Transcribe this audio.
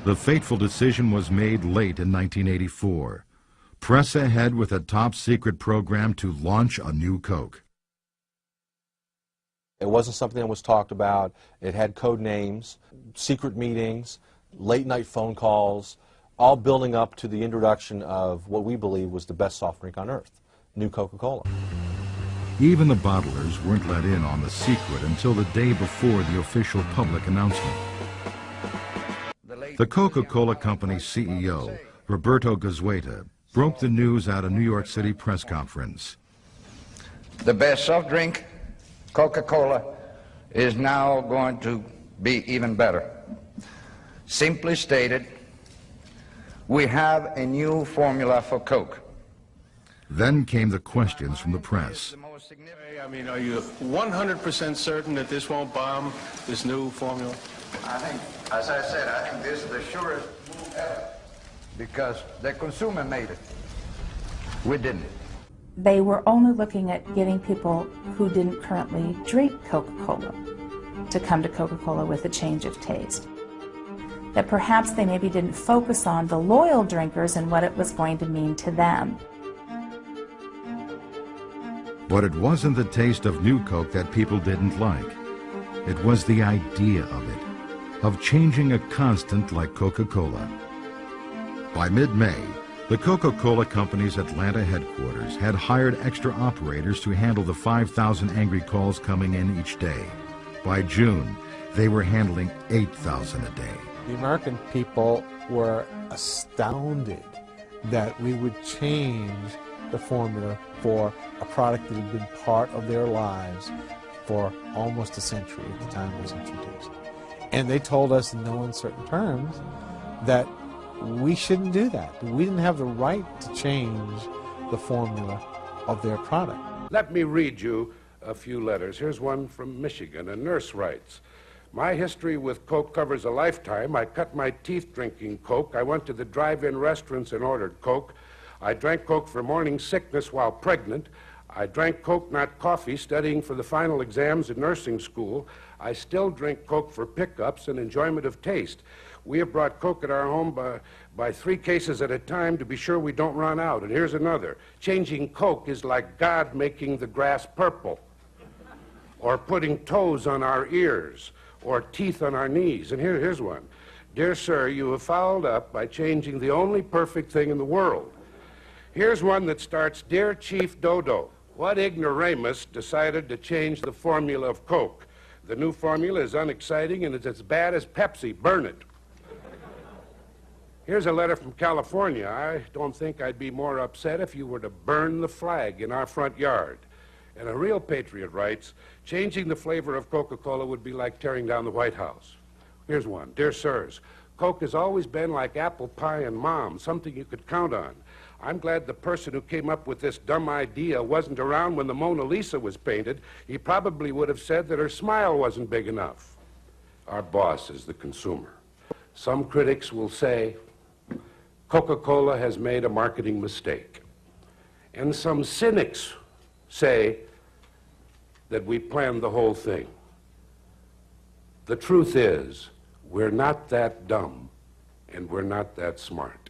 The fateful decision was made late in 1984. Press ahead with a top-secret program to launch a new Coke. It wasn't something that was talked about. It had code names, secret meetings, late-night phone calls, all building up to the introduction of what we believe was the best soft drink on earth, new Coca-Cola. Even the bottlers weren't let in on the secret until the day before the official public announcement. The Coca-Cola Company's CEO, Roberto Goizueta, broke the news at a New York City press conference. The best soft drink, Coca-Cola, is now going to be even better. Simply stated, we have a new formula for Coke. Then came the questions from the press. I mean, are you 100% certain that this won't bomb, this new formula? I think, as I said, I think this is the surest move ever, because the consumer made it. We didn't. They were only looking at getting people who didn't currently drink Coca-Cola to come to Coca-Cola with a change of taste. That perhaps they maybe didn't focus on the loyal drinkers and what it was going to mean to them. But it wasn't the taste of new Coke that people didn't like. It was the idea of it, of changing a constant like Coca-Cola. By mid-May, the Coca-Cola Company's Atlanta headquarters had hired extra operators to handle the 5,000 angry calls coming in each day. By June, they were handling 8,000 a day. The American people were astounded that we would change the formula for a product that had been part of their lives for almost a century at the time it was introduced. And they told us in no uncertain terms that we shouldn't do that. We didn't have the right to change the formula of their product. Let me read you a few letters. Here's one from Michigan. A nurse writes, "My history with Coke covers a lifetime. I cut my teeth drinking Coke. I went to the drive-in restaurants and ordered Coke. I drank Coke for morning sickness while pregnant. I drank Coke, not coffee, studying for the final exams in nursing school. I still drink Coke for pickups and enjoyment of taste. We have brought Coke at our home by 3 cases at a time to be sure we don't run out. And here's another. Changing Coke is like God making the grass purple, or putting toes on our ears, or teeth on our knees." And here's one. "Dear sir, you have fouled up by changing the only perfect thing in the world." Here's one that starts, "Dear Chief Dodo, what ignoramus decided to change the formula of Coke? The new formula is unexciting and it's as bad as Pepsi. Burn it." Here's a letter from California. "I don't think I'd be more upset if you were to burn the flag in our front yard." And a real patriot writes, "Changing the flavor of Coca-Cola would be like tearing down the White House." Here's one. "Dear sirs, Coke has always been like apple pie and mom, something you could count on. I'm glad the person who came up with this dumb idea wasn't around when the Mona Lisa was painted. He probably would have said that her smile wasn't big enough." Our boss is the consumer. Some critics will say, Coca-Cola has made a marketing mistake. And some cynics say that we planned the whole thing. The truth is, we're not that dumb, and we're not that smart.